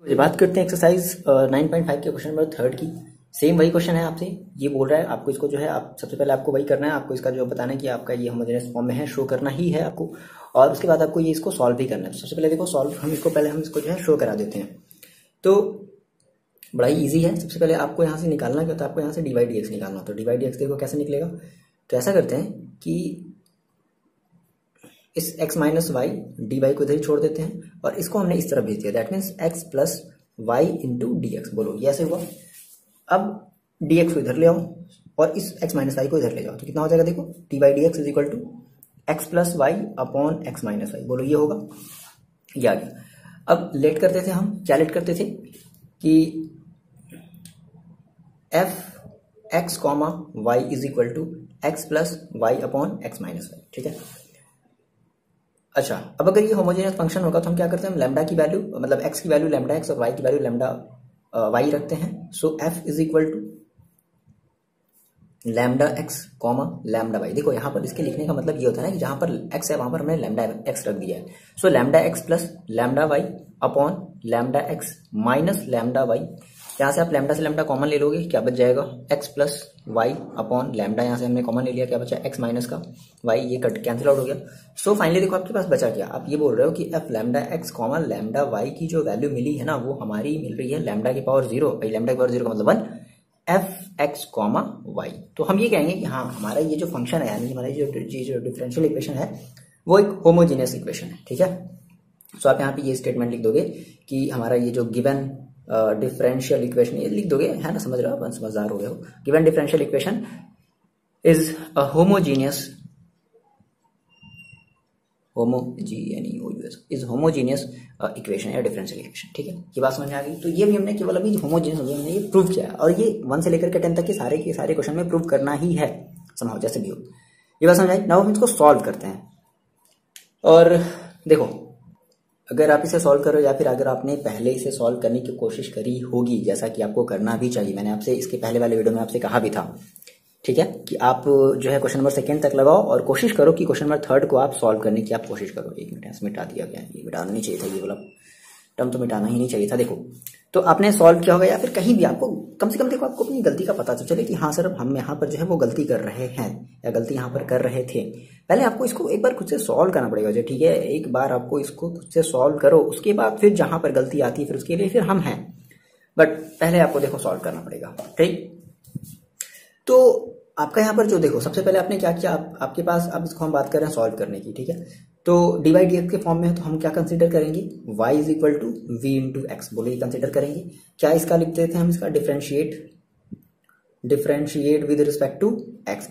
तो बात करते हैं एक्सरसाइज 9.5 के क्वेश्चन नंबर थर्ड की। सेम वही क्वेश्चन है, आपसे ये बोल रहा है आपको इसको जो है आप सबसे पहले आपको वही करना है, आपको इसका जो बताना है कि आपका ये होमोजेनियस फॉर्म में है, शो करना ही है आपको, और उसके बाद आपको ये इसको सॉल्व भी करना है। तो सबसे पहले देखो सॉल्व हम इसको जो है शो करा देते हैं। तो बड़ा ही ईजी है। सबसे पहले आपको यहाँ से निकालना क्या होता है, आपको यहाँ से डी वाई डी एक्स निकालना। तो डी वाई डी एक्स देखो कैसे निकलेगा। तो ऐसा करते हैं कि इस x minus y d y को इधर ही छोड़ देते हैं और इसको हमने इस तरफ भेज दिया। That means x plus y into d x. बोलो ये ऐसे हुआ। अब डी एक्स को इधर ले आओ और इस x माइनस वाई को इधर ले जाओ। तो कितना हो जाएगा देखो, d y d x is equal to x plus y upon x minus y. बोलो ये होगा, ये आ गया। अब लेट करते थे हम, क्या लेट करते थे कि f x comma y is equal to x plus y upon x minus y. ठीक है। अच्छा, अब अगर ये होमोजेनियस फंक्शन होगा तो हम क्या करते हैं, हम लैम्डा की वैल्यू मतलब x की वैल्यू लैम्डा x और y की वैल्यू लैम्डा y रखते हैं। So f is equal to lambda x comma lambda y। देखो यहाँ पर इसके लिखने का मतलब ये होता है ना कि जहां पर x है वहां पर हमने लैम्डा x रख दिया है। सो lambda x plus lambda y upon lambda x minus lambda y। यहाँ से आप लैम्डा से लैम्डा कॉमन ले लोगे, क्या बच जाएगा x plus y upon lambda. यहाँ से हमने कॉमन ले लिया, क्या बचा x माइनस का y, ये कट कैंसिल आउट हो गया। सो फाइनली देखो आपके पास बचा क्या, आप ये बोल रहे हो कि f lambda x comma lambda y की जो वैल्यू मिली है ना वो हमारी मिल रही है लैम्डा की पावर 0। भाई लैम्डा की पावर 0 का मतलब 1 f x कॉमा y। तो हम ये कहेंगे कि हाँ हमारा ये जो फंक्शन है यानी हमारी जो डिफरेंशियल इक्वेशन है वो एक होमोजीनियस इक्वेशन है। ठीक है। सो आप यहाँ पे ये स्टेटमेंट लिख दोगे कि हमारा ये जो गिवन डिफरेंशियल इक्वेशन, ये लिख दोगे, है ना, समझ रहे हो, समझदार हो गए हो। Given differential equation is a homogeneous equation या डिफरेंशियल इक्वेशन। ठीक है, ये बात समझ में आ गई। तो ये भी हमने केवल अभी होमोजीनियस हमने ये प्रूव किया है और ये 1 से लेकर के 10 तक के सारे क्वेश्चन में प्रूव करना ही है, समझो जैसे भी हो। ये बात समझ आई। नाउ हम इसको सॉल्व करते हैं और देखो अगर आप इसे सॉल्व करो या फिर अगर आपने पहले इसे सॉल्व करने की कोशिश करी होगी, जैसा कि आपको करना भी चाहिए, मैंने आपसे इसके पहले वाले वीडियो में आपसे कहा भी था, ठीक है, कि आप जो है क्वेश्चन नंबर 2 तक लगाओ और कोशिश करो कि क्वेश्चन नंबर 3 को आप सॉल्व करने की आप कोशिश करो। 1 मिनट मिटा दिया गया, ये मिटाना नहीं चाहिए था, ये वाला टर्म तो मिटाना ही नहीं चाहिए था। देखो तो आपने सॉल्व किया होगा या फिर कहीं भी आपको कम से कम देखो आपको अपनी गलती का पता तो चले कि हाँ सर हम यहाँ पर जो है वो गलती कर रहे हैं या गलती यहाँ पर कर रहे थे। पहले आपको इसको एक बार खुद से सॉल्व करना पड़ेगा जो, ठीक है, एक बार आपको इसको खुद से सॉल्व करो, उसके बाद फिर जहां पर गलती आती है फिर उसके लिए फिर हम हैं, बट पहले आपको देखो सॉल्व करना पड़ेगा। ठीक, तो आपका यहाँ पर जो देखो सबसे पहले आपने क्या किया, आपके पास अब इसको हम बात कर रहे हैं सॉल्व करने की। ठीक है, तो डी वाई डी एक्स के फॉर्म में है तो हम क्या कंसीडर करेंगे, y is equal to v into x. बोलो ये कंसीडर करेंगे। क्या इसका लिखते थे हम, इसका differentiate with respect to x.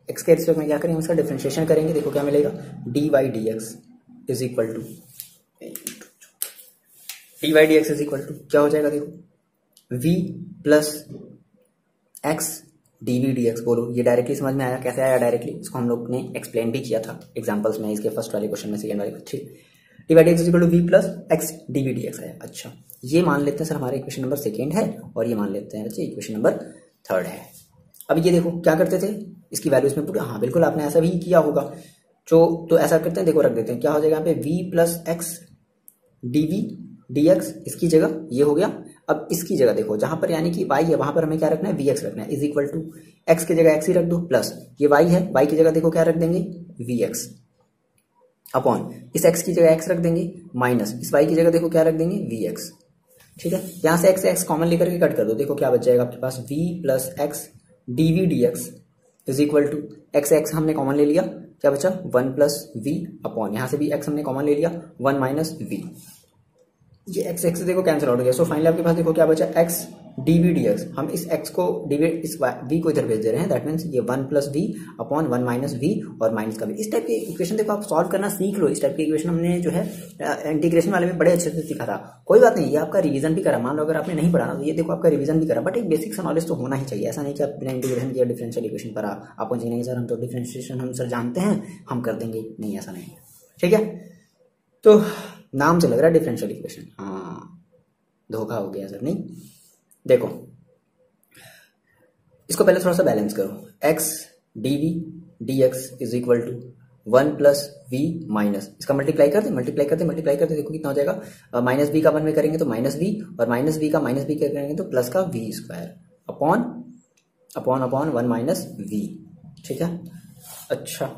X के रिस्पेक्ट में क्या करेंगे, इसका डिफरेंशिएशन करेंगे। देखो क्या मिलेगा, d y d x is equal to क्या हो जाएगा, देखो v plus x d v d x. बोलो ये डायरेक्टली समझ में आया, कैसे आया डायरेक्टली, इसको हम लोग ने एक्सप्लेन भी किया था एग्जांपल्स में, इसके फर्स्ट वाले क्वेश्चन में, सेकंड वाले में। ठीक, d y d x is equal to v plus x d v d x आया। अच्छा, ये मान लेते हैं सर हमारा इक्वेशन नंबर 2 है और ये मान लेते हैं बच्चे इक्वेशन नंबर 3 है। अब ये देखो क्या करते थे, इसकी वैल्यू इसमें पुट, हाँ बिल्कुल आपने ऐसा भी किया होगा। तो ऐसा करते हैं, देखो रख देते हैं, क्या हो जाएगा यहाँ पे v plus x d v d x, इसकी जगह ये हो गया। अब इसकी जगह देखो जहां पर यानी कि y है वहां पर हमें क्या रखना है, वी एक्स रखना है, इज इक्वल टू एक्स की जगह एक्स ही रख दो, प्लस ये y है, y की जगह देखो क्या रख देंगे, वी एक्स अपॉन इस x की जगह x रख देंगे, माइनस इस y की जगह देखो क्या रख देंगे, वी एक्स। ठीक है, यहां से x कॉमन लेकर के कट कर दो, देखो क्या बच जाएगा आपके पास, v plus x d v d x is equal to x हमने कॉमन ले लिया, क्या बचा 1 प्लस वी अपॉन यहां से भी x हमने कॉमन ले लिया 1 माइनस वी, ये x से देखो कैंसिल आउट हो गया। सो फाइनली आपके पास देखो क्या बचा, x d v d x. हम इस x को इस v को इधर भेज दे रहे हैं, दैट मीन्स ये 1 plus v upon 1 minus v और माइनस का भी। इस टाइप की इक्वेशन देखो आप सॉल्व करना सीख लो। इस टाइप की इक्वेशन हमने जो है इंटीग्रेशन वाले में बड़े अच्छे से सीखा था। कोई बात नहीं, ये आपका रिवीजन भी करा, मान लो अगर आपने नहीं पढ़ा ना तो ये देखो आपका रिवीजन भी करा, बट एक बेसिक सा नॉलेज तो होना ही चाहिए। ऐसा नहीं कि आप बिना इंटीग्रेशन किया डिफरेंशियल इक्वेशन पर आप पहुंचे नहीं सर हम तो डिफरेंशिएशन हम सर जानते हैं हम कर देंगे, नहीं ऐसा नहीं है। ठीक है, तो नाम से लग रहा है डिफरेंशियल इक्वेशन, हाँ धोखा हो गया सर, नहीं। देखो इसको पहले थोड़ा सा बैलेंस करो, x d v d x is equal to one plus v minus, इसका मल्टीप्लाई कर दे, देखो कितना हो जाएगा, माइनस बी का वन में करेंगे तो माइनस वी, और माइनस बी का माइनस बी करेंगे तो प्लस का v square upon upon upon one minus v. ठीक है, अच्छा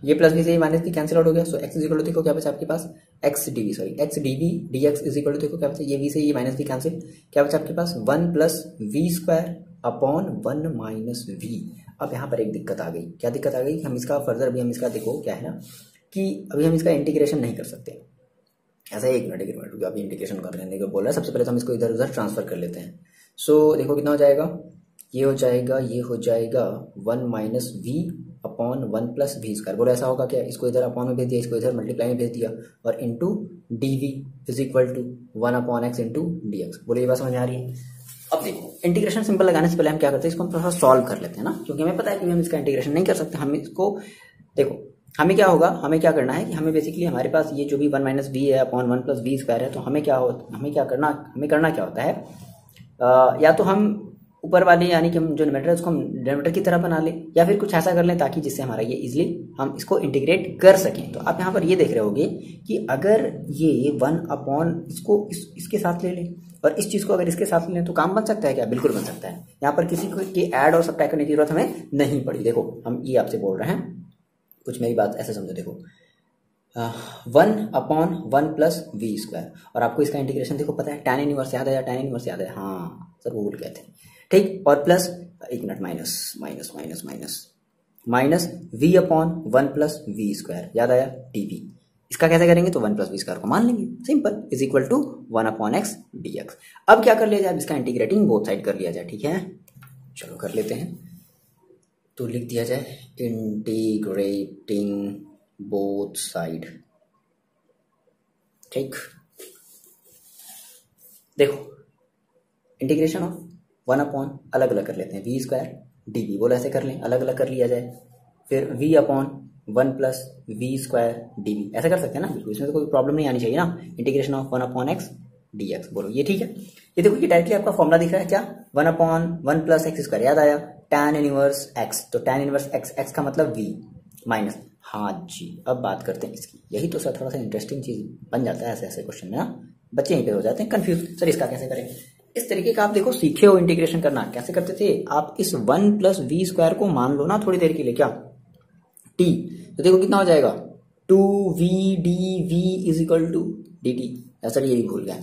ये प्लस बी से माइनस बी कैंसिल आउट हो गया। So x is equal to देखो क्या बचा आपके पास, x d v, sorry x d v d x is equal to देखो क्या बचा, ये वी से ये माइनस बी कैंसिल, क्या बचा आपके पास, one plus v square upon one minus v. अब यहाँ पर एक दिक्कत आ गई, क्या दिक्कत आ गई, हम इसका फर्दर अभी हम इसका देखो क्या है ना कि अभी हम इसका इंटीग्रेशन नहीं कर सकते। ऐसा एक मिनट जो अभी इंटीग्रेशन करने को बोल रहा है, सबसे पहले तो हम इसको इधर उधर ट्रांसफर कर लेते हैं। सो देखो कितना हो जाएगा, ये हो जाएगा one minus v upon one plus v square. बोलो ऐसा होगा क्या, इसको इधर अपॉन में भेज दिया, इसको इधर मल्टीप्लाई में भेज दिया, और into d v is equal to one upon x into d x. बोलो ये बात समझ में आ रही है। अब देखो इंटीग्रेशन सिंपल लगाने से पहले हम क्या करते हैं, इसको हम थोड़ा सा सॉल्व कर लेते हैं ना, क्योंकि हमें पता है कि हम इसका इंटीग्रेशन नहीं कर सकते। हम इसको देखो, हमें क्या होगा, हमें क्या करना है कि हमें बेसिकली हमारे पास ये जो भी वन माइनस वी है upon one plus v square है, तो हमें करना क्या होता है, या तो हम ऊपर वाले यानी कि हम जो न्यूमरेटर है उसको हम डिनोमिनेटर की तरह बना लें, या फिर कुछ ऐसा कर लें ताकि जिससे हमारा ये इजीली हम इसको इंटीग्रेट कर सकें। तो आप यहाँ पर ये देख रहे होगे कि अगर ये वन अपॉन इसको इसके साथ ले लें और इस चीज को अगर इसके साथ ले लें तो काम बन सकता है क्या, बिल्कुल बन सकता है। यहाँ पर किसी को के ऐड और सब्ट्रैक्ट करने की जरूरत हमें नहीं पड़ी। देखो हम ये आपसे बोल रहे हैं, कुछ मेरी बात ऐसे समझो, देखो one upon one plus v square, और आपको इसका इंटीग्रेशन देखो पता है, टैन इनवर्स याद है, हाँ सर वो भूल गए थे, ठीक, और प्लस एक minute minus v upon one plus v square, याद आया, टीवी। इसका कैसे करेंगे, तो वन प्लस वी स्क्वायर को मान लेंगे, simple, is equal to one upon x d x. अब क्या कर लिया जाए, इसका इंटीग्रेटिंग बोथ साइड कर लिया जाए। ठीक है, चलो कर लेते हैं, तो लिख दिया जाए इंटीग्रेटिंग बोथ साइड। ठीक, देखो इंटीग्रेशन ऑफ वन अपॉन अलग अलग कर लेते हैं, वी स्क्वायर डी वी, बोलो ऐसे कर लें, अलग अलग कर लिया जाए, फिर v upon one plus v square d v, ऐसा कर सकते हैं ना, बिल्कुल, इसमें तो कोई प्रॉब्लम नहीं आनी चाहिए ना। Integration of one upon x d x, बोलो ये ठीक है। ये देखो ये डायरेक्टली आपका फॉर्मुला दिख रहा है, क्या, one upon one plus x square, याद आया, टैन इनवर्स एक्स, तो टैन इनवर्स एक्स का मतलब वी माइनस, हाँ जी। अब बात करते हैं इसकी, यही तो सर थोड़ा सा इंटरेस्टिंग चीज बन जाता है ऐसे ऐसे क्वेश्चन में ना, बच्चे यहीं पे हो जाते हैं कंफ्यूज, सर इसका कैसे करेंगे। इस तरीके का आप देखो सीखे हो इंटीग्रेशन करना, कैसे करते थे आप, इस वन प्लस वी स्क्वायर को मान लो ना थोड़ी देर के लिए, क्या, टी, तो देखो कितना हो जाएगा, two v d v is equal to d t. Sir ये भी भूल गया,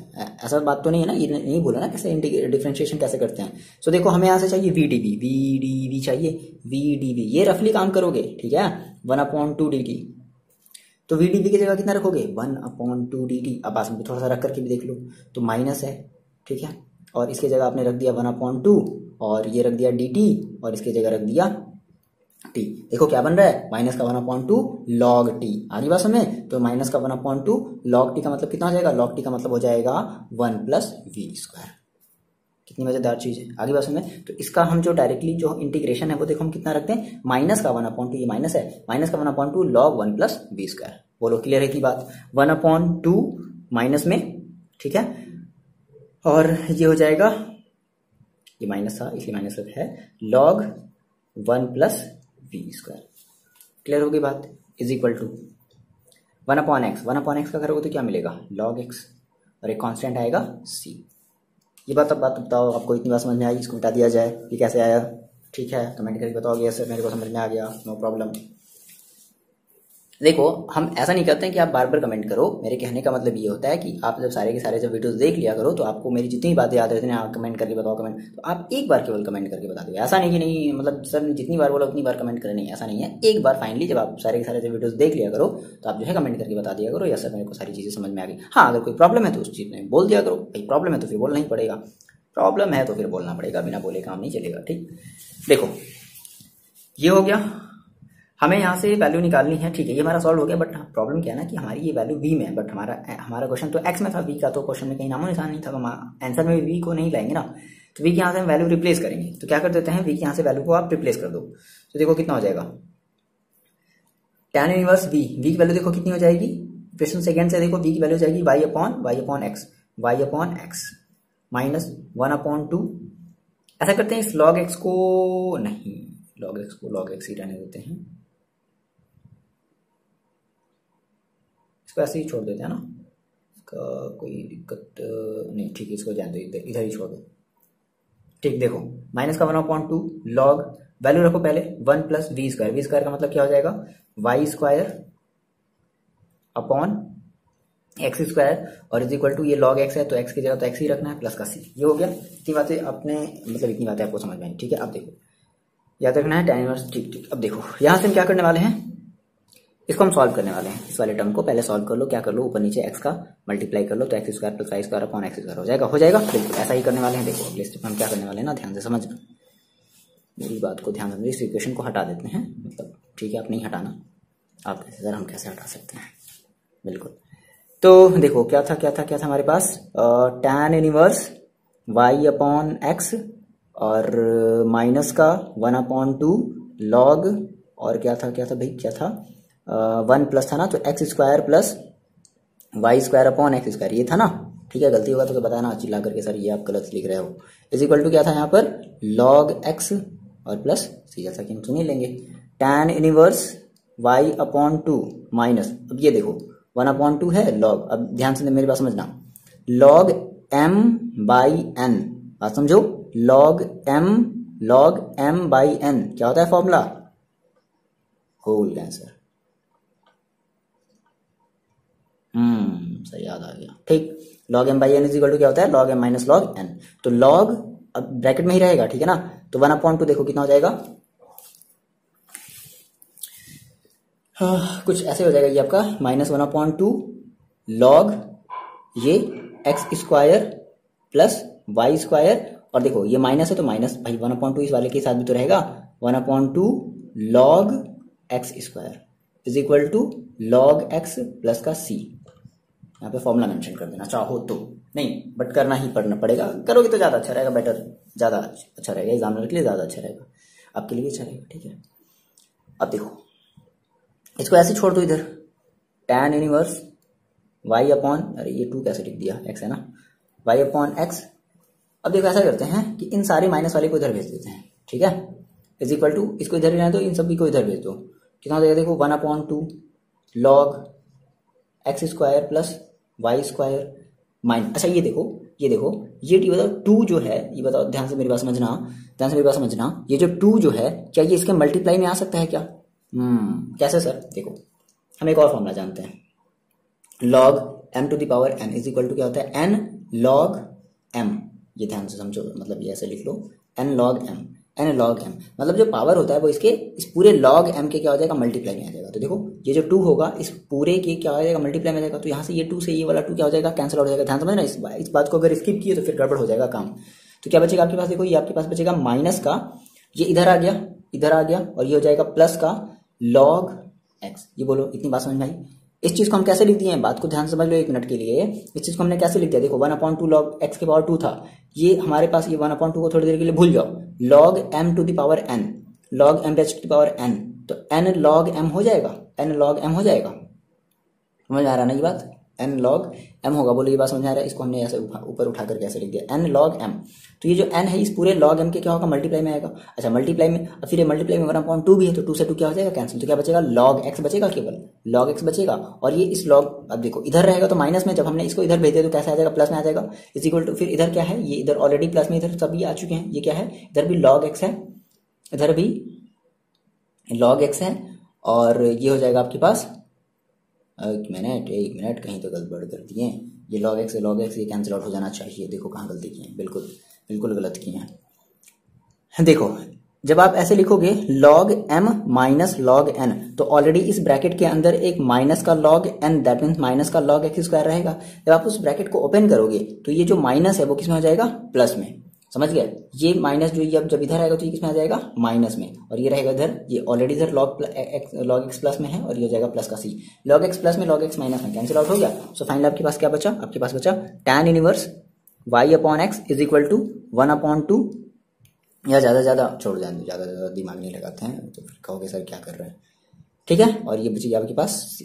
ऐसा बात तो नहीं है ना, ये नहीं भूला ना कैसे डिफरेंशिएशन कैसे करते हैं। सो देखो हमें यहाँ से चाहिए वी डी वी चाहिए, वी डी वी, ये रफली काम करोगे, ठीक है, one upon to d T, तो वी डी वी की जगह कितना रखोगे, one upon to d T. अब पास में थोड़ा सा रख करके भी देख लो, तो माइनस है, ठीक है, और इसके जगह आपने रख दिया वन अपॉन टू, और ये रख दिया डी टी, और इसके जगह रख दिया टी। देखो क्या बन रहा है, माइनस का one upon two log T, आगे बात हमें, तो माइनस का one upon two log T का मतलब कितना हो जाएगा, लॉग टी का मतलब हो जाएगा वन प्लस वी स्क्वायर। कितनी मजेदार चीज है, आगे बात हमें, तो इसका हम जो डायरेक्टली जो इंटीग्रेशन है वो देखो हम कितना रखते हैं, माइनस का वन अपॉन टू, ये माइनस है, माइनस का one upon two log one plus v square. बोलो क्लियर है की बात, वन अपॉन टू माइनस में, ठीक है, और ये हो जाएगा, ये माइनस था इसलिए माइनस है, log one plus v square. Clear होगी बात, is equal to one upon x का करोगे तो क्या मिलेगा, लॉग एक्स, और एक कांस्टेंट आएगा सी। ये बात बताओ, आपको इतनी बात समझ में आई, इसको मिटा दिया जाए, ये कैसे आया, ठीक है, कमेंट करके बताओगे, यस सर मेरे को समझ में आ गया, नो प्रॉब्लम। देखो हम ऐसा नहीं करते हैं कि आप बार बार कमेंट करो, मेरे कहने का मतलब ये होता है कि आप जब सारे के सारे जब वीडियोस देख लिया करो तो आपको मेरी जितनी बातें याद रहती हैं, आप कमेंट करके बताओ, कमेंट तो आप एक बार केवल कमेंट करके बता दो, ऐसा नहीं कि नहीं मतलब सर ने जितनी बार बोला उतनी बार कमेंट करे, नहीं ऐसा नहीं है, एक बार फाइनली जब आप सारे के सारे जब वीडियोस देख लिया करो तो आप जो है कमेंट करके बता दिया करो, यस सर मेरे को सारी चीजें समझ में आ गई। हाँ अगर कोई प्रॉब्लम है तो उस चीज में बोल दिया करो, भाई प्रॉब्लम है तो फिर बोलना ही पड़ेगा, प्रॉब्लम है तो फिर बोलना पड़ेगा, बिना बोले काम नहीं चलेगा। ठीक, देखो ये हो गया, हमें यहाँ से वैल्यू निकालनी है, ठीक है, ये हमारा सॉल्व हो गया, बट प्रॉब्लम क्या है ना कि हमारी ये वैल्यू वी में है, बट हमारा क्वेश्चन तो एक्स में था, वी का तो क्वेश्चन में कहीं नामो निशान नहीं था, तो आंसर में वी को नहीं लाएंगे ना, तो वी के यहाँ से हम वैल्यू रिप्लेस करेंगे। तो क्या कर देते हैं, वी के यहाँ से वैल्यू को आप रिप्लेस कर दो, तो देखो कितना हो जाएगा, टैन इनवर्स वी की वैल्यू देखो कितनी हो जाएगी, क्वेश्चन सेकंड से देखो वी की वैल्यू हो जाएगी y upon x minus one upon two. ऐसा करते हैं इस लॉग एक्स को नहीं, लॉग एक्स को लॉग एक्स ही रहने देते हैं, इसको ऐसे ही छोड़ देते हैं ना, इसका कोई दिक्कत नहीं, ठीक है, इसको जान दो, इधर ही छोड़ दो। ठीक, देखो माइनस का 1/2 लॉग, वैल्यू रखो पहले 1 plus v square, v square का मतलब क्या हो जाएगा, y square upon x square, और इज इक्वल टू ये लॉग एक्स है तो एक्स की जगह तो एक्स ही रखना है, प्लस का सी। ये हो गया, इतनी बातें अपने मतलब इतनी बातें आपको समझ में आई, ठीक है। अब देखो याद रखना है tan इनवर्स, ठीक ठीक। अब देखो यहां से हम क्या करने वाले हैं, इसको हम सॉल्व करने वाले हैं, इस वाले टर्म को पहले सॉल्व कर लो, क्या कर लो, ऊपर नीचे एक्स का मल्टीप्लाई कर लो, तो x square plus y square upon x square हो जाएगा, हो जाएगा, बिल्कुल ऐसा ही करने वाले हैं। देखो अगले स्टेप में हम क्या करने वाले हैं ना, ध्यान से समझना, मेरी बात को ध्यान से, इस इक्वेशन को हटा देते हैं, मतलब ठीक है, आप नहीं हटाना, आप कैसे सर हम कैसे हटा सकते हैं, बिल्कुल। तो देखो क्या था हमारे पास, tan inverse y upon x और माइनस का 1/2 लॉग, और क्या था भाई, क्या था, 1 प्लस था ना, तो x square plus y square upon x square, ये था ना, ठीक है। गलती होगा तो बताना चिल्ला करके, सर ये आप गलत लिख रहे हो, इज इक्वल टू क्या था यहाँ पर, लॉग एक्स और प्लस सी, जैसा कि हम सुन ही लेंगे, tan inverse y upon 2 minus, अब ये देखो 1/2 है लॉग, अब ध्यान से मेरी बात समझना, लॉग m बाई n, बात समझो, लॉग m बाई n क्या होता है फॉर्मूला, होल आंसर, सही याद आ गया, ठीक। Log m by n is equal to क्या होता है, log m minus log n, तो लॉग अब ब्रैकेट में ही रहेगा, ठीक है ना, तो 1/2 देखो कितना हो जाएगा, कुछ ऐसे हो जाएगा ये आपका, -1/2 लॉग ये x square plus y square, और देखो ये माइनस है तो माइनस भाई 1/2 इस वाले के साथ भी तो रहेगा, 1/2 log x square is equal to log x plus का सी, यहाँ पे फॉर्मूला मेंशन कर देना चाहो तो, नहीं बट करना ही पड़ेगा, करोगे तो ज्यादा अच्छा रहेगा, बेटर, ज्यादा अच्छा रहेगा, एग्जामिनर के लिए ज्यादा अच्छा रहेगा, आपके लिए भी अच्छा रहेगा, ठीक है। अब देखो इसको ऐसे छोड़ दो इधर, tan इनवर्स y अपॉन, अरे ये 2 कैसे लिख दिया, x है ना, y अपॉन एक्स। अब देखो ऐसा करते हैं कि इन सारे माइनस वाले को इधर भेज देते हैं, ठीक है, इज इक्वल टू, इसको इधर रहने दो, इन सभी को इधर भेज दो, कितना हो जाएगा देखो, 1/2 log x square plus y square minus, अच्छा ये देखो ये बताओ 2 जो है, ये बताओ ध्यान से मेरी बात समझना, ये जो 2 जो है क्या ये इसके मल्टीप्लाई में आ सकता है क्या, कैसे सर, देखो हम एक और फॉर्मूला जानते हैं, log m to the power n is equal to क्या होता है, n log m, ये ध्यान से समझो, मतलब ये ऐसे लिख लो, n log m मतलब जो पावर होता है वो इसके इस पूरे log m के क्या हो जाएगा, मल्टीप्लाई में आ जाएगा, तो देखो ये जो 2 होगा इस पूरे के क्या हो जाएगा, मल्टीप्लाई में आ जाएगा, तो यहाँ से ये 2 से ये वाला 2 क्या हो जाएगा, कैंसिल आउट हो जाएगा, ध्यान समझना, इस बात को अगर स्किप किए तो फिर गड़बड़ हो जाएगा काम। तो क्या बचेगा आपके पास, देखो ये आपके पास बचेगा माइनस का, ये इधर आ गया, और ये हो जाएगा प्लस का log x, ये बोलो इतनी बात समझ में आई। इस चीज को हम कैसे लिख दिए हैं, बात को ध्यान से समझ लो 1 मिनट के लिए, इस चीज को हमने कैसे लिख दिया, देखो 1/2 लॉग x के पावर 2 था, ये हमारे पास ये 1/2 को थोड़ी देर के लिए भूल जाओ, log m to the power n, log m to the power n, तो n log m हो जाएगा, समझ आ रहा ना ये बात, n log m होगा, बोलो ये बात समझ आ रहा है, इसको हमने ऐसे ऊपर उठा कर कैसे लिख दिया, n log m, तो ये जो n है इस पूरे log m के क्या होगा, मल्टीप्लाई में आएगा, अच्छा मल्टीप्लाई में, फिर ये मल्टीप्लाई में 1/2 भी है, तो 2 से 2 क्या हो जाएगा, कैंसिल, तो क्या बचेगा, log x बचेगा, केवल log x बचेगा, और ये इस log, अब देखो इधर रहेगा तो माइनस में, जब हमने इसको इधर भेज दिया तो कैसे आ जाएगा, प्लस में आ जाएगा, इज इक्वल टू, फिर इधर क्या है, ये इधर ऑलरेडी प्लस में, इधर सभी आ चुके हैं, ये क्या है, इधर भी log x है, इधर भी log x है, और ये हो जाएगा आपके पास, एक मिनट कहीं तो गड़बड़ कर दिए, ये log x ये कैंसिल आउट हो जाना चाहिए, देखो कहाँ गलती की है, बिल्कुल गलत की है। देखो जब आप ऐसे लिखोगे log m minus log n, तो ऑलरेडी इस ब्रैकेट के अंदर एक माइनस का log n, that means minus का log x स्क्वायर रहेगा, जब आप उस ब्रैकेट को ओपन करोगे तो ये जो माइनस है वो किसमें हो जाएगा, प्लस में, समझ गए, ये माइनस जो ये जब इधर आएगा तो ये किसमें आ जाएगा, माइनस में, और ये रहेगा इधर, ये ऑलरेडी इधर log x प्लस में है, और ये हो जाएगा प्लस का c, log x प्लस में log x माइनस में कैंसिल आउट हो गया, सो फाइनली आपके पास क्या बचा, आपके पास बचा tan inverse y upon x is equal to 1/2, या ज्यादा छोड़ जाए, ज्यादा दिमाग नहीं लगाते हैं तो फिर कहोगे सर क्या कर रहे हैं, ठीक है, और ये बची आपके पास c,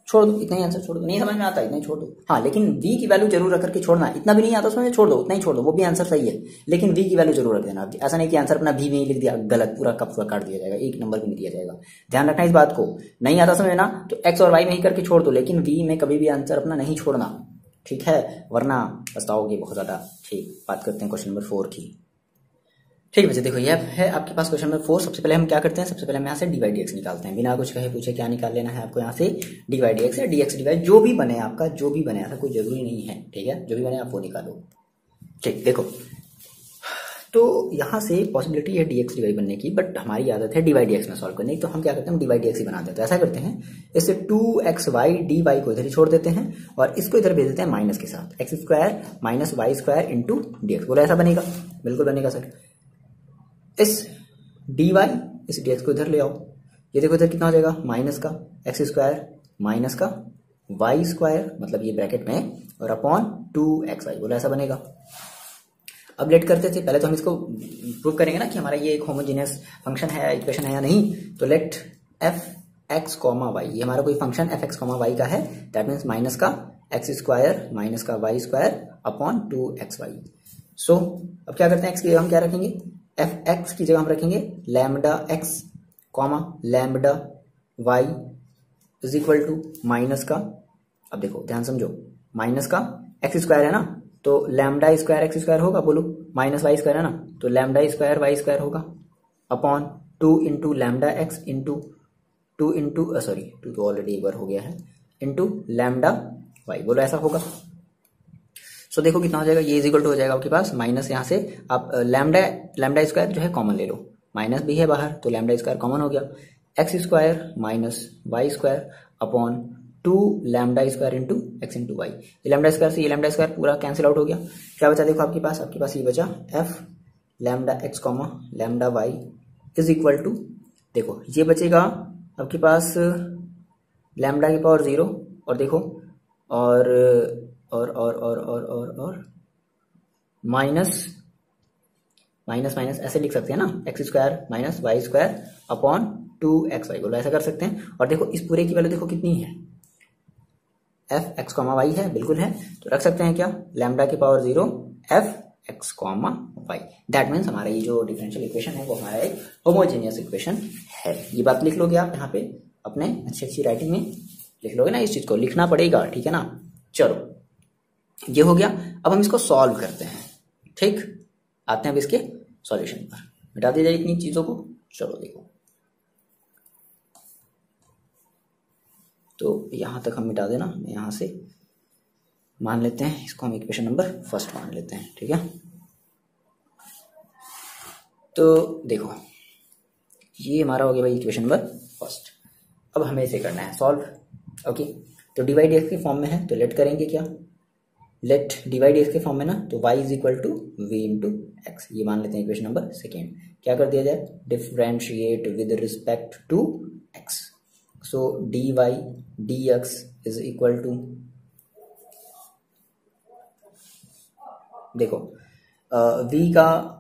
छोड़ दो, इतना ही आंसर छोड़ दो। नहीं समझ में आता इतना ही छोड़ दो। हाँ लेकिन v की वैल्यू जरूर रख करके छोड़ना, इतना भी नहीं आता उसमें छोड़ दो, उतना ही छोड़ दो, वो भी आंसर सही है, लेकिन v की वैल्यू जरूर रख देना। ऐसा नहीं कि आंसर अपना v में ही लिख दिया, गलत, पूरा का पूरा काट दिया जाएगा, एक नंबर भी नहीं दिया जाएगा। ध्यान रखना इस बात को, नहीं आता समझ ना तो x और y में ही करके छोड़ दो, लेकिन v में कभी भी आंसर अपना नहीं छोड़ना, ठीक है, वरना पछताओगे बहुत ज्यादा। ठीक, बात करते हैं क्वेश्चन नंबर 4 की। ठीक है बच्चे, देखो ये है आपके पास क्वेश्चन नंबर 4। सबसे पहले हम क्या करते हैं, सबसे पहले हम यहाँ से डी बाई डी एक्स निकालते हैं, बिना कुछ कहे पूछे क्या निकाल लेना है आपको, यहाँ से डी बाई डी एक्स या डी एक्स डी वाई जो भी बने आपका, जो भी बने, ऐसा कोई जरूरी नहीं है, ठीक है, जो भी बने आप वो निकालो। ठीक, देखो तो यहाँ से पॉसिबिलिटी है डी एक्स डी वाई बनने की, बट हमारी आदत है डी बाई डी एक्स में सॉल्व करने की, तो हम क्या करते हैं डी बाई डी एक्स ही बनाते हैं। तो ऐसा करते हैं, इससे 2xy डी वाई को इधर ही छोड़ देते हैं और इसको इधर भेज देते हैं माइनस के साथ, x square minus y square into d x. बोला ऐसा बनेगा, बिल्कुल बनेगा सर। इस dy इस dx को इधर ले आओ, ये देखो इधर कितना हो जाएगा, माइनस का एक्स स्क्वायर माइनस का वाई स्क्वायर, मतलब ये ब्रैकेट में, और अपॉन 2xy। बोला ऐसा बनेगा। अब लेट करते थे, पहले तो हम इसको प्रूव करेंगे ना कि हमारा ये एक होमोजेनियस फंक्शन है, इक्वेशन है या नहीं। तो let f x comma y, ये हमारा कोई function f x comma y का है, दैट मीन्स माइनस का एक्स स्क्वायर माइनस का y square upon 2xy। So अब क्या करते हैं, एक्स की जगह हम क्या रखेंगे, एफ एक्स की जगह हम रखेंगे lambda x comma lambda y is equal to minus का, अब देखो ध्यान समझो, माइनस का एक्स स्क्वायर है ना, तो लैम्डा स्क्वायर एक्स स्क्वायर होगा, बोलो, माइनस वाई स्क्वायर है ना, तो लैम्डा स्क्वायर वाई स्क्वायर होगा, upon 2 into lambda x into 2 into sorry 2 तो ऑलरेडी एक बार हो गया है, इंटू लैम्डा वाई। बोलो ऐसा होगा। सो देखो कितना हो जाएगा, ये इज इक्वल टू हो जाएगा आपके पास माइनस, यहाँ से आप लैम्डा स्क्वायर जो है कॉमन ले लो, माइनस भी है बाहर तो लैम्डा स्क्वायर कॉमन हो गया, x square minus y square upon 2 lambda square into x into y. ये लैम्डा स्क्वायर से ये लैम्डा स्क्वायर पूरा कैंसिल आउट हो गया। क्या बचा देखो आपके पास ये बचा f lambda x comma lambda y is equal to, देखो ये बचेगा आपके पास लैम्डा की पावर 0, और देखो और माइनस माइनस माइनस ऐसे लिख सकते हैं ना, x square minus y square upon 2xy। बोलो ऐसा कर सकते हैं। और देखो इस पूरे की वैल्यू देखो कितनी है, एफ एक्स कॉमा वाई है, बिल्कुल है, तो रख सकते हैं क्या, लैम्डा की power 0 f x comma y. That means हमारा ये जो डिफरेंशियल इक्वेशन है वो हमारा एक होमोजेनियस इक्वेशन है। ये बात लिख लोगे आप यहाँ पे अपने अच्छी राइटिंग में लिख लोगे ना, इस चीज को लिखना पड़ेगा, ठीक है ना। चलो ये हो गया, अब हम इसको सॉल्व करते हैं। ठीक, आते हैं अब इसके सॉल्यूशन पर। मिटा दी जाए इतनी चीजों को। चलो देखो, तो यहां तक हम मिटा देना, यहां से मान लेते हैं इसको, हम इक्वेशन नंबर फर्स्ट मान लेते हैं, ठीक है। तो देखो ये हमारा हो गया भाई इक्वेशन नंबर फर्स्ट। अब हमें इसे करना है सॉल्व। ओके, तो डी बाई डी एक्स के फॉर्म में है, तो लेट करेंगे क्या, let d by d x के फॉर्म में ना, तो y is equal to v into x, ये मान लेते हैं इक्वेशन नंबर सेकेंड। क्या कर दिया जाए, differentiate with respect to x, so d y d x is equal to, देखो v का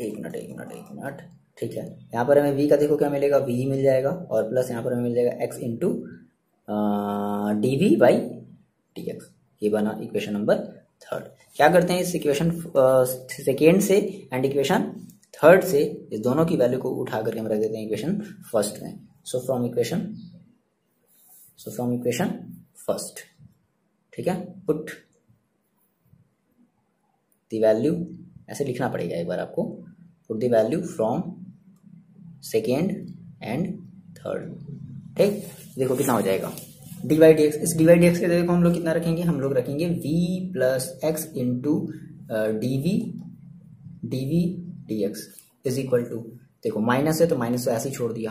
एक मिनट, ठीक है, यहाँ पर हमें v का देखो क्या मिलेगा, v ही मिल जाएगा, और प्लस यहाँ पर हमें मिल जाएगा x into d v by d x. ये बना इक्वेशन नंबर थर्ड। क्या करते हैं, इस इक्वेशन सेकेंड से एंड इक्वेशन थर्ड से इस दोनों की वैल्यू को उठा करके हम रख देते हैं इक्वेशन फर्स्ट में। सो फ्रॉम इक्वेशन फर्स्ट, ठीक है, पुट द वैल्यू, ऐसे लिखना पड़ेगा एक बार आपको, put the value from second and third. ठीक, देखो कितना हो जाएगा, डी बाई डी एक्स, इस डी बाई डी एक्स के जगह हम लोग कितना रखेंगे, हम लोग रखेंगे v plus x into d v d x is equal to, देखो माइनस है तो माइनस तो ऐसे ही छोड़ दिया,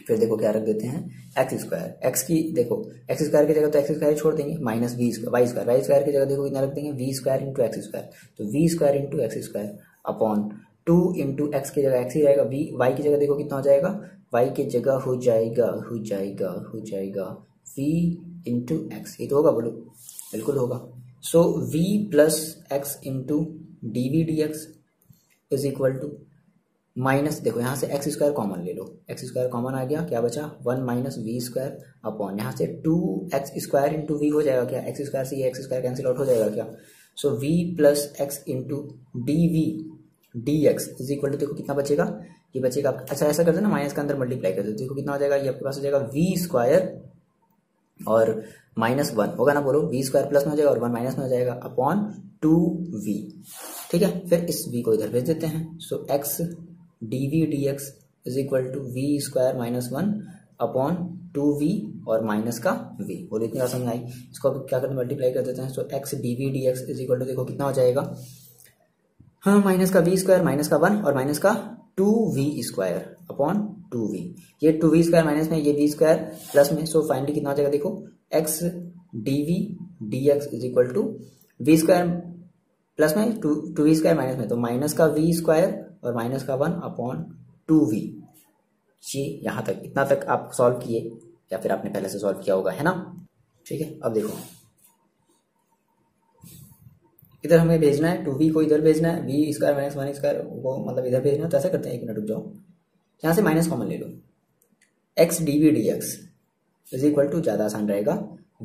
फिर देखो क्या रख देते हैं, एक्स स्क्वायर, एक्स की देखो एक्स स्क्वायर की जगह तो एक्स स्क्वायर छोड़ देंगे, minus v square y square की जगह देखो कितना रख देंगे, v square into x square, तो v square into x square upon 2 into x की जगह एक्स ही रहेगा, वी वाई की जगह देखो कितना हो जाएगा, वाई की जगह हो जाएगा v इंटू एक्स, ये तो होगा, बोलो बिल्कुल होगा। So v plus x into d v d x is equal to, minus, देखो यहाँ से एक्स स्क्वायर कॉमन ले लो, एक्स स्क्वायर कॉमन आ गया, क्या बचा 1 माइनस वी स्क्वायर अपॉन यहाँ से 2x स्क्वायर इंटू वी हो जाएगा क्या, एक्स स्क्वायर से ये एक्स स्क्वायर कैंसिल आउट हो जाएगा क्या, so v plus x into d v d x is equal to, देखो कितना बचेगा, ये बचेगा अच्छा ऐसा करते ना माइनस के अंदर मल्टीप्लाई कर दो, देखो कितना हो जाएगा, ये आपके पास हो जाएगा वी स्क्वायर और माइनस 1 होगा ना, बोलो वी स्क्वायर प्लस में हो जाएगा और 1 माइनस में हो जाएगा अपॉन 2v, ठीक है। फिर इस v को इधर भेज देते हैं, so x dv dx is equal to v square minus 1 upon 2v और माइनस का v, बोलो इतनी बात समझ आई। इसको अब क्या करते हैं, मल्टीप्लाई कर देते हैं, so x dv dx is equal to, देखो कितना हो जाएगा, हाँ माइनस का v स्क्वायर माइनस का 1 और माइनस का 2v स्क्वायर अपॉन 2v, ये 2v स्क्वायर माइनस में ये v स्क्वायर प्लस में, सो फाइनली कितना हो जाएगा, देखो x dv dx is equal to v square plus में 2v स्क्वायर माइनस में, तो माइनस का v स्क्वायर और माइनस का 1 अपॉन 2v। ये यहाँ तक, इतना तक आप सॉल्व किए या फिर आपने पहले से सॉल्व किया होगा, है ना, ठीक है। अब देखो इधर हमें भेजना है 2v को, इधर भेजना है v स्क्वायर माइनस 1 स्क्वायर को, मतलब इधर भेजना है, तो ऐसा करते हैं, एक मिनट रुक जाओ, यहाँ से माइनस कॉमन ले लो, x dv dx is equal to, ज़्यादा आसान रहेगा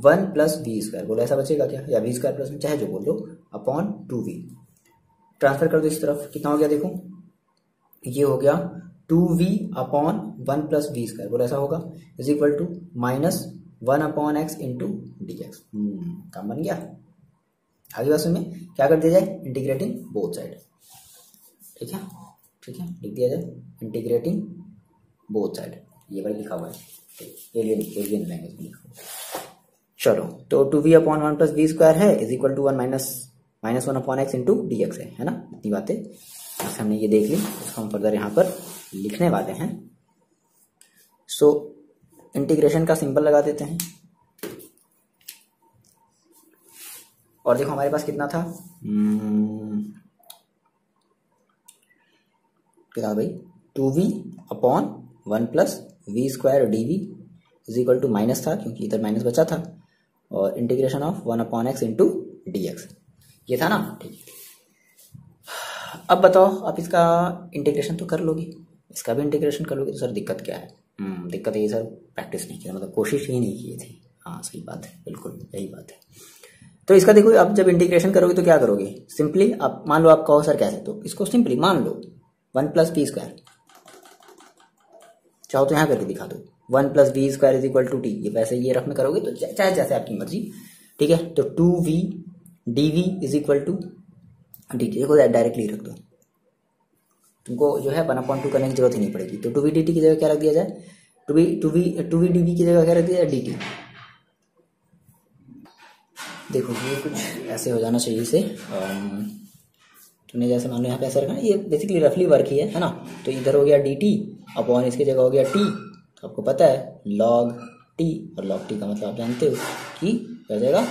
1 प्लस वी स्क्वायर, बोलो ऐसा बचेगा क्या, या वी स्क्वायर प्लस में चाहे जो बोल लो अपॉन 2v, ट्रांसफर कर दो इस तरफ, कितना हो गया देखो, ये हो गया 2v upon 1 plus v square, बोलो ऐसा होगा, is equal to minus 1 upon x into d x, काम बन गया। आगे बात में क्या कर दिया जाए, इंटीग्रेटिंग बोथ साइड, ठीक है, ठीक है, लिख दिया जाए इंटीग्रेटिंग बोथ साइड, ये भाई लिखा हुआ है, एलियन लैंग्वेज में लिखा हुआ है। चलो तो 2v upon 1 plus v square है is equal to 1 minus 1 upon x into d x है ना, इतनी बातें हमने ये देख ली, उसको हम फर्दर यहाँ पर लिखने वाले हैं। सो इंटीग्रेशन का सिंबल लगा देते हैं, और देखो हमारे पास कितना था, क्या भाई 2v upon 1 plus v square d v is equal to minus था, क्योंकि इधर माइनस बचा था, और integration of 1 upon x into d x, ये था ना, ठीक है। अब बताओ आप इसका इंटीग्रेशन तो कर लोगे, इसका भी इंटीग्रेशन कर लोगे, तो सर दिक्कत क्या है, दिक्कत ये सर प्रैक्टिस नहीं की, मतलब कोशिश ही नहीं की थी, हाँ सही बात है, बिल्कुल यही बात है। तो इसका देखो अब जब इंटीग्रेशन करोगे तो क्या करोगे, सिंपली आप मान लो, आप कहो सर कैसे, तो इसको सिंपली मान लो 1 प्लस वी स्क्वायर, चाहो तो यहाँ करके दिखा दो 1 plus v square is equal to t, ये वैसे ये रफ में करोगे तो चाहे जैसे आपकी मर्जी, ठीक है। तो 2v dv is equal to dt, देखो डायरेक्टली रख दो, तुमको जो है 1/2 करने की जरूरत ही नहीं पड़ेगी, तो 2v dt की जगह क्या रख दिया जाए, 2v dv की जगह क्या रख दिया जाए, dt। देखो ये कुछ ऐसे हो जाना चाहिए, इसे तुमने जैसे मान लो यहाँ पे ऐसा रखा ना, ये बेसिकली रफली वर्क ही है ना, तो इधर हो गया dt अपॉन इसकी जगह हो गया t, तो आपको पता है log t, और log t का मतलब आप जानते हो कि क्या हो जाएगा,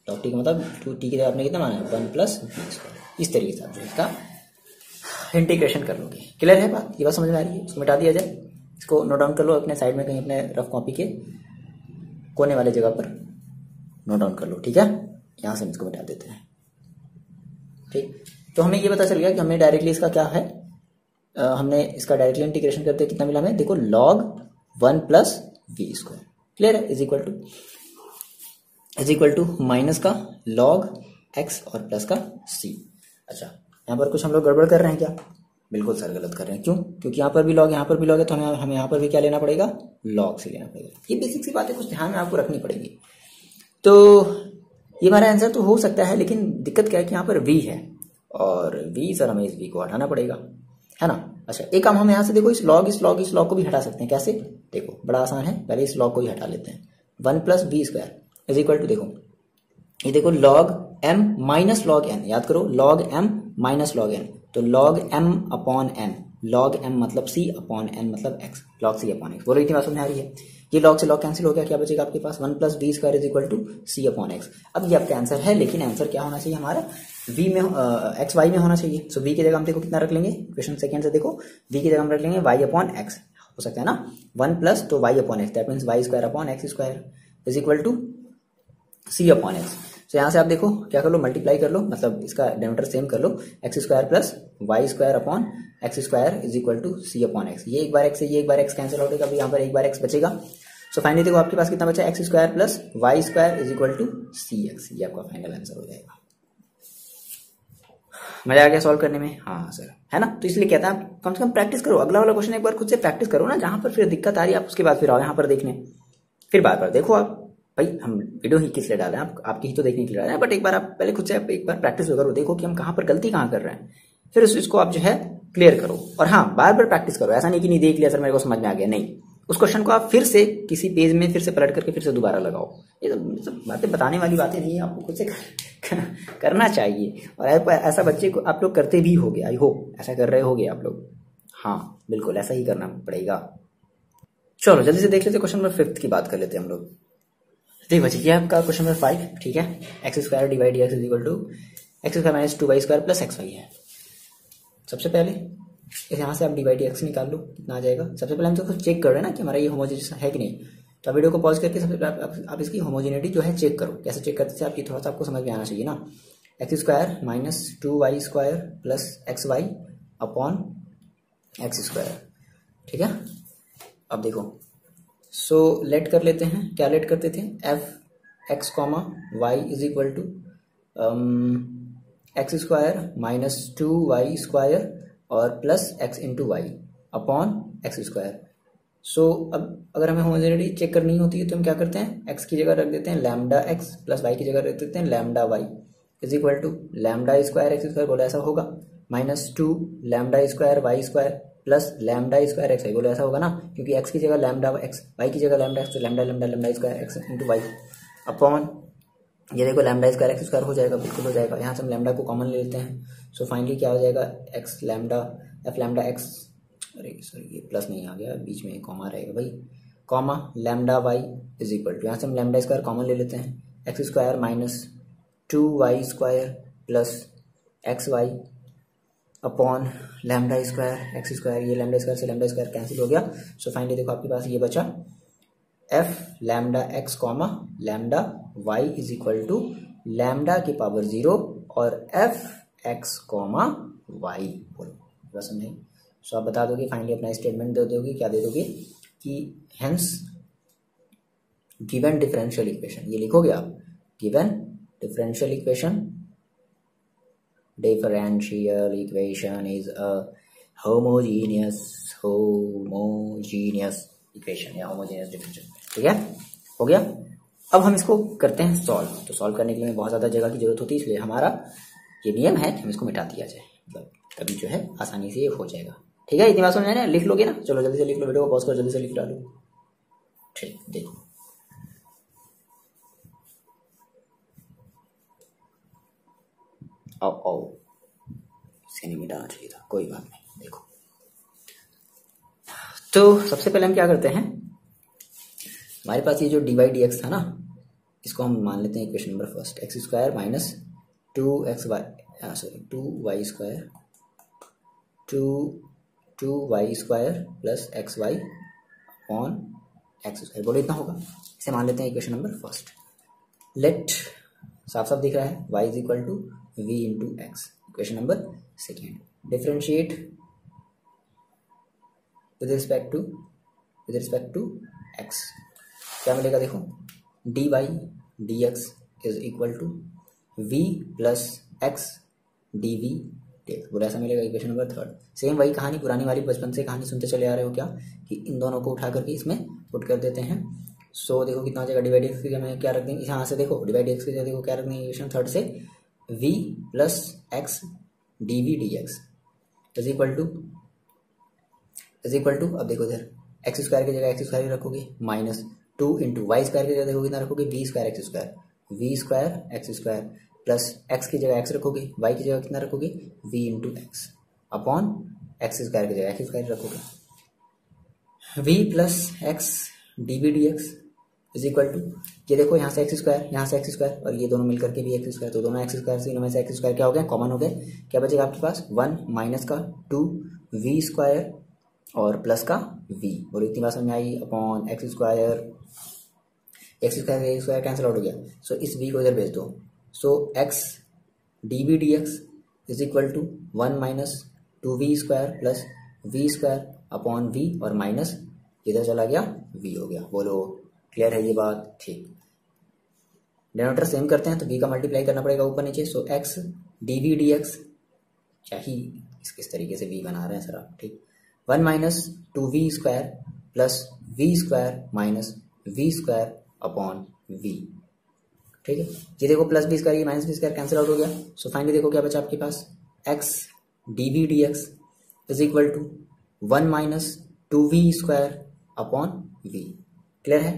log t का मतलब t की जगह आपने कितना माना है 1 प्लस वी स्क्वायर, इस तरीके से आप जो इसका इंटीग्रेशन कर लोगे। क्लियर है बात, ये बात समझ में आ रही है, इसको मिटा दिया जाए, इसको नोट डाउन कर लो अपने साइड में कहीं, अपने रफ कॉपी के कोने वाले जगह पर नोट डाउन कर लो, ठीक है। यहाँ से हम इसको मिटा देते हैं, ठीक। तो हमें ये पता चल गया कि हमें डायरेक्टली इसका क्या है, हमने इसका डायरेक्टली इंटीग्रेशन करते कितना मिला हमें, देखो log 1 plus v square, clear है, इज इक्वल टू माइनस का log x और प्लस का c। अच्छा यहाँ पर कुछ हम लोग गड़बड़ कर रहे हैं क्या, बिल्कुल सर गलत कर रहे हैं, क्यों, क्योंकि यहाँ पर भी log यहाँ पर भी log है, तो हमें यहाँ पर भी क्या लेना पड़ेगा, log से लेना पड़ेगा, ये बेसिक सी बातें कुछ ध्यान में आपको रखनी पड़ेगी। तो ये हमारा आंसर तो हो सकता है, लेकिन दिक्कत क्या है कि यहाँ पर v है, और v सर हमें इस v को हटाना पड़ेगा, है ना। अच्छा एक काम हम यहाँ से देखो, इस log को भी हटा सकते हैं, कैसे, देखो बड़ा आसान है, पहले इस log को ही हटा लेते हैं, 1 plus v square is equal to, देखो ये देखो log m minus log n, याद करो log m minus log n, तो log m upon n, log m मतलब c अपॉन n मतलब x, log c upon x, बोलो इतनी बात समझ आ रही है। ये log से log कैंसिल हो गया, क्या बचेगा आपके पास 1 plus v square is equal to c upon x। अब ये आपका आंसर है, लेकिन आंसर क्या होना चाहिए हमारा, v में x y में होना चाहिए। सो v की जगह हम देखो कितना रख लेंगे, क्वेश्चन सेकंड से देखो, v की जगह हम रख लेंगे y अपॉन x, हो सकता है ना, 1 प्लस तो y upon x, that means y स्क्वायर अपॉन x स्क्वायर is equal to c upon x। तो यहाँ से आप देखो क्या कर लो, मल्टीप्लाई कर लो, मतलब इसका डिनोमिनेटर सेम कर लो, x square plus y square upon x square is equal to c upon x. ये एक बार एक्स से ये एक बार एक्स कैंसिल आउट होगा, अभी यहाँ पर एक बार एक्स बचेगा। सो फाइनली देखो आपके पास कितना बचा, x square plus y square is equal to c x. ये आपका फाइनल आंसर हो जाएगा। मजा आ गया सॉल्व करने में? हाँ सर, है ना। तो इसलिए कहता है आप कम से कम प्रैक्टिस करो, अगला वाला क्वेश्चन एक बार खुद से प्रैक्टिस करो ना, जहां पर फिर दिक्कत आ रही है आप उसके बाद फिर आओ यहाँ पर देखने, फिर बार बार देखो। आप भाई हम वीडियो ही किस लिए डाल रहे हैं, आपकी ही तो देखने के लिए डाल रहे हैं, बट एक बार आप पहले खुद से आप एक बार प्रैक्टिस करो, देखो कि हम कहाँ पर गलती कहाँ कर रहे हैं, फिर इसको आप जो है क्लियर करो। और हाँ, बार बार प्रैक्टिस करो, ऐसा नहीं कि नहीं देख लिया सर मेरे को समझ में आ गया, नहीं, उस क्वेश्चन को आप फिर से किसी पेज में फिर से पलट करके फिर से दोबारा लगाओ। ये तो बातें बताने वाली बातें नहीं है, आपको खुद से करना चाहिए। और ऐसा बच्चे को आप लोग करते भी होगे, आई होप ऐसा कर रहे होगे आप लोग। हाँ बिल्कुल ऐसा ही करना पड़ेगा। चलो जल्दी से देख लेते क्वेश्चन नंबर 5 की बात कर लेते हैं हम लोग। देखो बच्चे ये आपका क्वेश्चन नंबर 5, ठीक है। X square divide x is equal to x square minus 2y square plus x y है। सबसे पहले यहाँ से आप डिवाइड एक्स निकाल लो, कितना आ जाएगा। सबसे पहले हम तो चेक कर रहे हैं ना कि हमारा ये होमोजेनियस है कि नहीं। तो वीडियो को पॉज करके सबसे पहले आप इसकी होमोजेनिटी जो है चेक करो। कैसे चेक करते थे आपकी, थोड़ा सा आपको समझ में आना चाहिए ना। X square minus 2y square plus x y upon x square, ठीक है। अब देखो सो लेट कर लेते हैं, क्या लेट करते थे, f x comma y is equal to x square minus 2y square और plus x into y upon x square. So अब अगर हमें होमोजेनिटी चेक करनी होती है तो हम क्या करते हैं, एक्स की जगह रख देते हैं लैम्डा एक्स प्लस वाई की जगह रख देते हैं lambda y is equal to lambda square x square, बोला ऐसा होगा, minus 2 lambda square y square plus lambda square x y, बोले ऐसा होगा ना, क्योंकि एक्स की जगह लैम्डा एक्स, वाई की जगह लैम्डा एक्स, तो lambda lambda lambda square x into y upon ये देखो लैम्डा स्क्वायर एक्स स्क्वायर हो जाएगा, बिल्कुल हो जाएगा। यहाँ से हम लैम्डा को कॉमन ले लेते हैं। सो फाइनली क्या हो जाएगा, x lambda f lambda x, अरे सॉरी ये प्लस नहीं आ गया, बीच में कॉमा रहेगा भाई, comma lambda y is equal to, यहाँ से हम लैम्डा स्क्वायर कॉमन ले लेते हैं, x square minus 2y square plus x y upon lambda square x square, ये लैम्डा स्क्वायर से लैम्डा स्क्वायर कैंसिल हो गया। सो फाइनली देखो आपके पास ये बचा f lambda x comma lambda y is equal to lambda की पावर 0 और एफ एक्स कॉमा वाई, बोलो समझे। सो आप बता दोगे, फाइनली अपना स्टेटमेंट दे दोगे, क्या दे दोगे कि हेंस गिवन डिफरेंशियल इक्वेशन, ये लिखोगे आप, given differential equation is a homogeneous equation या होमोजेनियस डिफरेंशियल, ठीक है, हो गया। अब हम इसको करते हैं सॉल्व। तो सॉल्व करने के लिए बहुत ज़्यादा जगह की जरूरत होती है, इसलिए हमारा ये नियम है कि हम इसको मिटा दिया जाए, मतलब तभी जो है आसानी से ये हो जाएगा, ठीक है। इतनी बात समझ में लिख लोगे ना, चलो जल्दी से लिख लो, वीडियो को पॉज करो, जल्दी से लिख डालो, ठीक। देखो आओ इसे नहीं मिटाना चाहिए था, कोई बात नहीं। देखो तो सबसे पहले हम क्या करते हैं, हमारे पास ये जो डी वाई डी एक्स था ना, इसको हम मान लेते हैं equation number first, x square minus 2y square 2y square plus x y on x square, बोलो इतना होगा, इसे मान लेते हैं इक्वेशन नंबर फर्स्ट। लेट साफ साफ दिख रहा है y is equal to v into x, equation number second. Differentiate with respect to x, क्या मिलेगा देखो, dy dx is equal to v plus x dv dx, बोला ऐसा मिलेगा इक्वेशन नंबर थर्ड। सेम वही कहानी पुरानी वाली, बचपन से कहानी सुनते चले आ रहे हो क्या, कि इन दोनों को उठा करके इसमें पुट कर देते हैं। सो देखो कितना हो जाएगा, डिवाइड एक्स की जगह क्या रख देंगे, यहाँ से देखो डिवाइड एक्स की जगह देखो क्या रख देंगे इक्वेशन थर्ड से, v plus x dv dx is equal to अब देखो इधर एक्स स्क्वायर की जगह एक्स स्क्वायर रखोगे, माइनस 2 इंटू वाई स्क्वायर की जगह देखो कितना रखोगे, v square x square plus x की जगह एक्स रखोगे, वाई की जगह कितना रखोगे, v into x upon x square की जगह एक्स स्क्वायर रखोगे, v plus x d v d x is equal to, ये देखो यहाँ से एक्स स्क्वायर और ये दोनों मिलकर के भी एक्स स्क्वायर, तो दोनों एक्स स्क्वायर से इनमें से एक्स स्क्वायर क्या हो गया, कॉमन हो गए। क्या बचेगा आपके पास, 1 माइनस का 2 वी स्क्वायर और प्लस का v, और इतनी बात समझ में आई, upon x square cancel out हो गया। सो इस v को इधर भेज दो, so x d v d x is equal to 1 minus 2v² plus v² upon v और माइनस इधर चला गया v हो गया। बोलो क्लियर है ये बात? ठीक, डिनोमिनेटर सेम करते हैं तो v का मल्टीप्लाई करना पड़ेगा ऊपर नीचे। So x d v d x, क्या ही किस तरीके से v बना रहे हैं सर आप, ठीक, 1 minus 2v² plus v² minus v² upon v, ठीक है। ये देखो प्लस v² ये माइनस v² कैंसिल आउट हो गया। सो फाइनली देखो क्या बचा आपके पास, x d v d x is equal to 1 minus 2v² upon v। Clear है?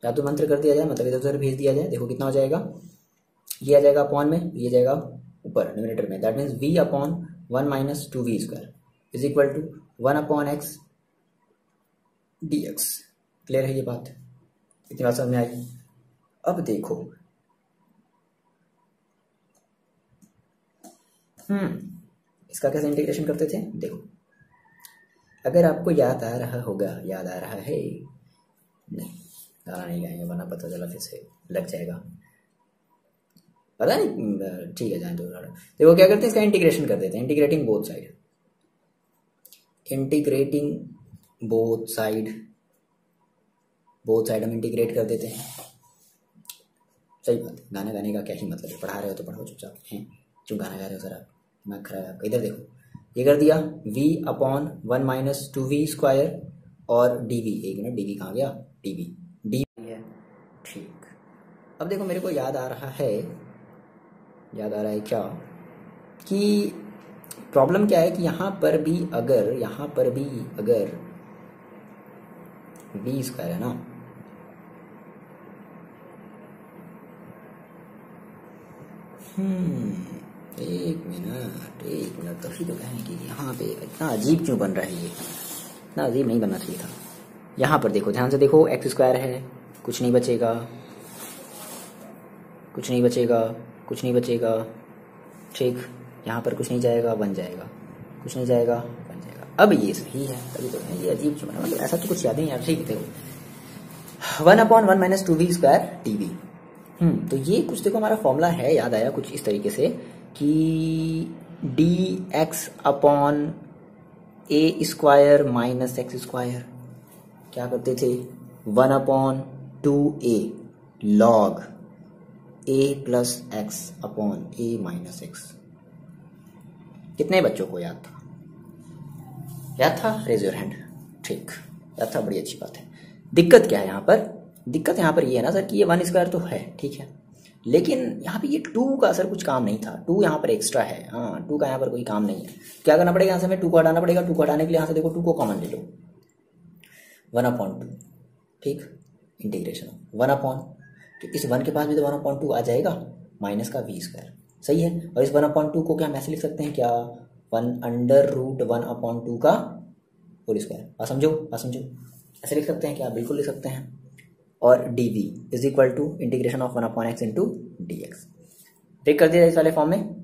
या तो मंत्र कर दिया जाए, मतलब इधर उधर भेज दिया जाए। देखो कितना हो जाएगा, ये आ जाएगा अपॉन में, ये जाएगा ऊपर न्यूमरेटर में। That means v upon 1 minus 2v² is equal to 1 upon x dx। Clear है ये बात? इतनी बात समझ में आई? अब देखो इसका कैसे इंटीग्रेशन करते थे। देखो अगर आपको याद आ रहा होगा, याद आ रहा है, नहीं गाना नहीं गाएंगे वरना पता चला फिर से लग जाएगा, पता नहीं, ठीक है जाए दो। देखो क्या करते हैं, इसका इंटीग्रेशन कर देते हैं, integrating both side, integrating both side, both side हम इंटीग्रेट कर देते हैं। सही बात, गाना गाने का क्या ही मतलब है, पढ़ा रहे हो तो पढ़ाओ चुपचाप हैं, क्यों गाना गा रहे हो सर आप, दिमाग खराब है आपका। इधर देखो ये कर दिया v अपॉन 1 माइनस 2v² और dv, एक मिनट dv कहाँ गया, dv है, ठीक। अब देखो मेरे को याद आ रहा है क्या कि प्रॉब्लम क्या है कि यहाँ पर भी अगर v² है ना, एक मिनट तभी तो कहें कि यहाँ पे इतना अजीब क्यों बन रहा है, ये इतना अजीब नहीं बनना चाहिए था। यहाँ पर देखो ध्यान से देखो, x² है, कुछ नहीं बचेगा, ठीक, यहाँ पर कुछ नहीं जाएगा, बन जाएगा, कुछ नहीं जाएगा, बन जाएगा। अब ये सही है, तभी तो ये अजीब क्यों बना, मतलब ऐसा तो कुछ याद नहीं यार, ठीक देखो 1 अपॉन 1 माइनस 2v² dv। तो ये कुछ देखो हमारा फॉर्मूला है, याद आया कुछ इस तरीके से कि dx upon a² minus x², क्या करते थे 1 upon 2a log a plus x upon a minus x। कितने बच्चों को याद था? रेज योर हैंड, ठीक, याद था, बड़ी अच्छी बात है। दिक्कत क्या है यहाँ पर? दिक्कत यहाँ पर ये है ना सर कि ये 1² तो है, ठीक है, लेकिन यहाँ पे ये 2 का सर कुछ काम नहीं था, 2 यहाँ पर एक्स्ट्रा है, हाँ 2 का यहाँ पर कोई काम नहीं है। क्या करना पड़ेगा, यहाँ से हमें 2 को हटाना पड़ेगा। 2 को हटाने के लिए यहाँ से देखो 2 को कॉमन ले लो, 1/2, ठीक, इंटीग्रेशन 1/, तो इस 1 के पास भी तो 1/2 आ जाएगा, माइनस का v², सही है। और इस 1/2 को क्या हम ऐसे लिख सकते हैं क्या, 1/√1/2 का होल स्क्वायर। बात समझो, ऐसे लिख सकते हैं क्या? बिल्कुल लिख सकते हैं। और dv is equal to integration of 1/x into dx, ठीक कर दिया इस वाले फॉर्म में,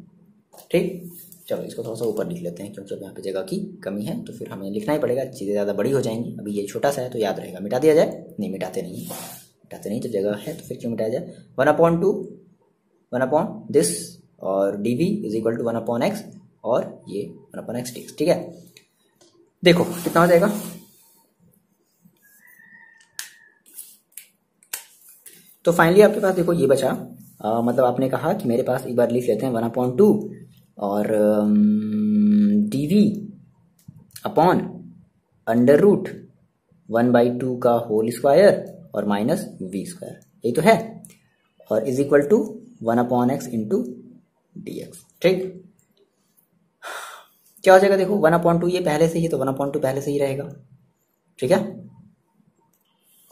ठीक। चलो इसको थोड़ा सा ऊपर लिख लेते हैं क्योंकि अब यहाँ पे जगह की कमी है, तो फिर हमें लिखना ही पड़ेगा, चीज़ें ज़्यादा बड़ी हो जाएंगी। अभी ये छोटा सा है तो याद रहेगा, मिटा दिया जाए, नहीं मिटाते नहीं तो जगह है तो फिर क्यों मिटाया जाए। 1 अपॉन दिस और dv is equal to 1/x और ये 1/x dx, ठीक है। देखो कितना हो जाएगा, तो फाइनली आपके पास देखो ये बचा, मतलब आपने कहा कि मेरे पास एक बार लिख लेते हैं 1/2 और dv अपॉन √1/2 का होल स्क्वायर और माइनस v², यही तो है, और is equal to 1/x into dx, ठीक। क्या हो जाएगा देखो 1/2 ये पहले से ही, तो 1/2 पहले से ही रहेगा, ठीक है।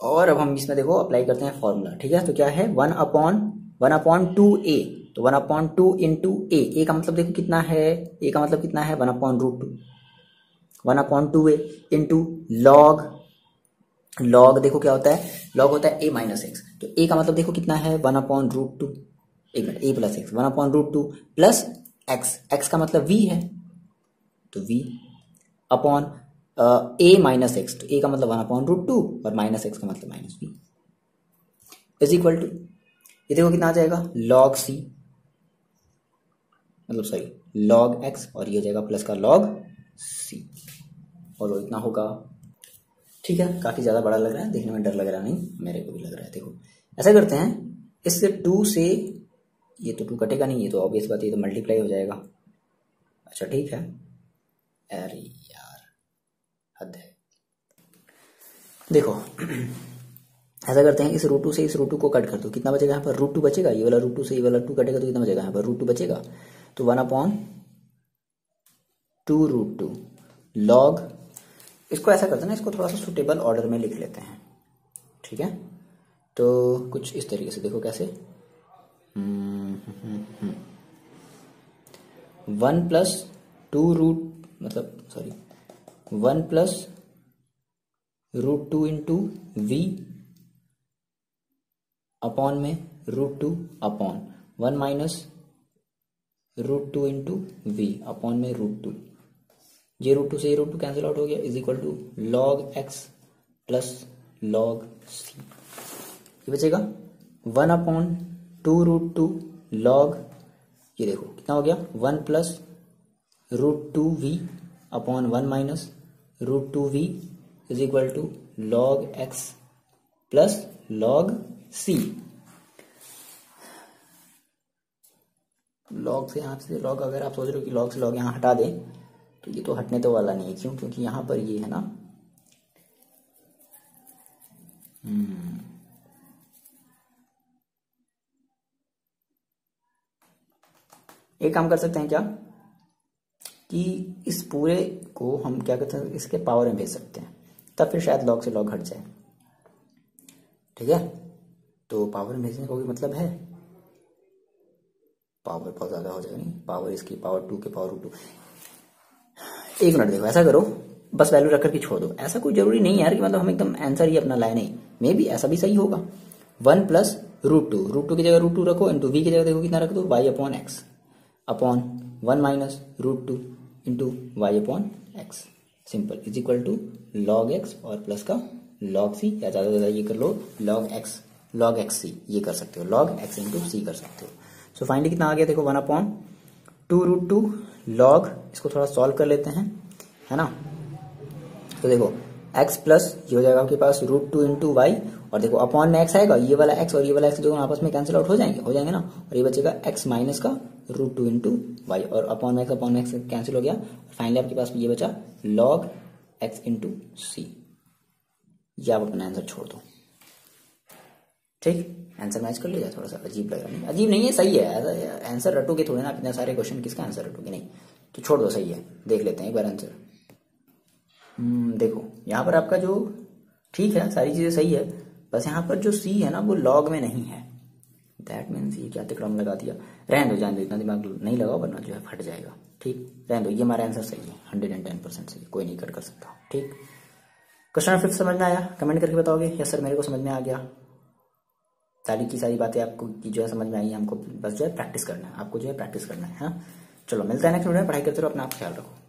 और अब हम इसमें देखो अप्लाई करते हैं फॉर्मूला, ठीक है। तो क्या है 1/2a, तो 1/2 इंटू a का मतलब देखो कितना है, a का मतलब कितना है 1/√2, 1/2a इंटू लॉग देखो क्या होता है, लॉग होता है a माइनस एक्स, तो a का मतलब देखो कितना है 1/√2, एक minute a plus x, 1/√2 plus x का मतलब v है, तो v upon a minus x, तो a का मतलब 1/√2 और माइनस एक्स का मतलब minus v is equal to ये देखो कितना आ जाएगा log c, मतलब सॉरी log x, और ये हो जाएगा प्लस का log c, और इतना होगा। ठीक है, काफी ज्यादा बड़ा लग रहा है, देखने में डर लग रहा नहीं, मेरे को भी लग रहा है। देखो ऐसा करते हैं, इससे 2 से ये तो 2 कटेगा नहीं, ये तो ऑब्वियस बात है, ये तो मल्टीप्लाई हो जाएगा। अच्छा ठीक है, अरे यार हद है। देखो ऐसा करते हैं, इस रूट 2 से इस रूट 2 को कट कर दो, कितना बचेगा यहाँ पर रूट 2 बचेगा, ये वाला रूट 2 से ये वाला 2 कटेगा तो कितना बचेगा यहाँ पर रूट 2 बचेगा। तो 1/2 रूट 2 लॉग, इसको ऐसा करते हैं ना, इसको थोड़ा सा सुटेबल ऑर्डर में लिख लेते हैं। ठीक है, तो कुछ इस तरीके से देखो कैसे, 1+2 रूट, मतलब सॉरी 1+√2 इंटू वी अपॉन में √2 अपॉन 1-√2 इंटू वी अपॉन में √2, ये √2 से ये √2 कैंसिल आउट हो गया, is equal to log x plus log c, ये बचेगा 1/2 log, ये देखो कितना हो गया 1+√2v upon 1-√2v is equal to log x plus log c। log से यहाँ से log, अगर आप सोच रहे हो कि log से log यहाँ हटा दें तो ये तो हटने तो वाला नहीं है, क्यों, क्योंकि यहाँ पर ये है ना, एक काम कर सकते हैं क्या कि इस पूरे को हम क्या कहते हैं, इसके पावर में भेज सकते हैं, तब फिर शायद log से log हट जाए। ठीक है, तो पावर में भेजने का कोई मतलब है, पावर बहुत ज्यादा हो जाएगा नहीं, पावर इसकी पावर 2 के पावर 2। एक मिनट, देखो ऐसा करो, बस वैल्यू रख करके छोड़ दो, ऐसा कोई जरूरी नहीं है यार कि मतलब हम एकदम आंसर ही अपना लाए, नहीं, मे बी ऐसा भी सही होगा। 1+√2 की जगह √2 रखो, इंटू वी की जगह देखो कितना रख दो y/x upon 1-√2 into y/x, simple, is equal to log x और प्लस का log c, या ज्यादा ज्यादा ये कर लो log x c, ये कर सकते हो, log x इंटू c कर सकते हो। सो फाइनली कितना आ गया, देखो 1/2 log, इसको थोड़ा सॉल्व कर लेते हैं, है ना। तो देखो x प्लस ये हो जाएगा आपके पास √2 इंटू वाई, और देखो अपॉन में x आएगा, ये वाला x और ये वाला x जो आपस में कैंसिल आउट हो जाएंगे ना, और ये बचेगा x माइनस का √2 इंटू वाई, और अपॉन में x कैंसिल हो गया, फाइनली आपके पास ये बचा log x इंटू सी। ये आप अपना आंसर छोड़ दो। ठीक, आंसर मैच कर लिया, थोड़ा सा अजीब लग रहा नहीं, अजीब नहीं है, सही है, आंसर रटोगे थोड़े ना, इतने सारे क्वेश्चन किसका आंसर रटोगे, नहीं तो छोड़ दो, सही है। देख लेते हैं एक बार आंसर। देखो यहाँ पर आपका जो, ठीक है सारी चीजें सही है, बस यहाँ पर जो सी है ना वो लॉग में नहीं है, दैट मीन्स ये क्या तिकड़म लगा दिया, रहने दो, जान दो, इतना दिमाग नहीं लगाओ वरना जो है फट जाएगा। ठीक, रहने दो, ये हमारा आंसर सही है, 110% सही, कोई नहीं कट कर सकता। ठीक, क्वेश्चन फिर समझ में आया, कमेंट करके बताओगे यस सर मेरे को समझ में आ गया, सारी की सारी बातें आपको की जो है समझ में आई है, हमको बस जो है प्रैक्टिस करना है, आपको जो है प्रैक्टिस करना है। हाँ चलो मिलता है नेक्स्ट वीडियो में, पढ़ाई करते रहो, अपना आप ख्याल रखो।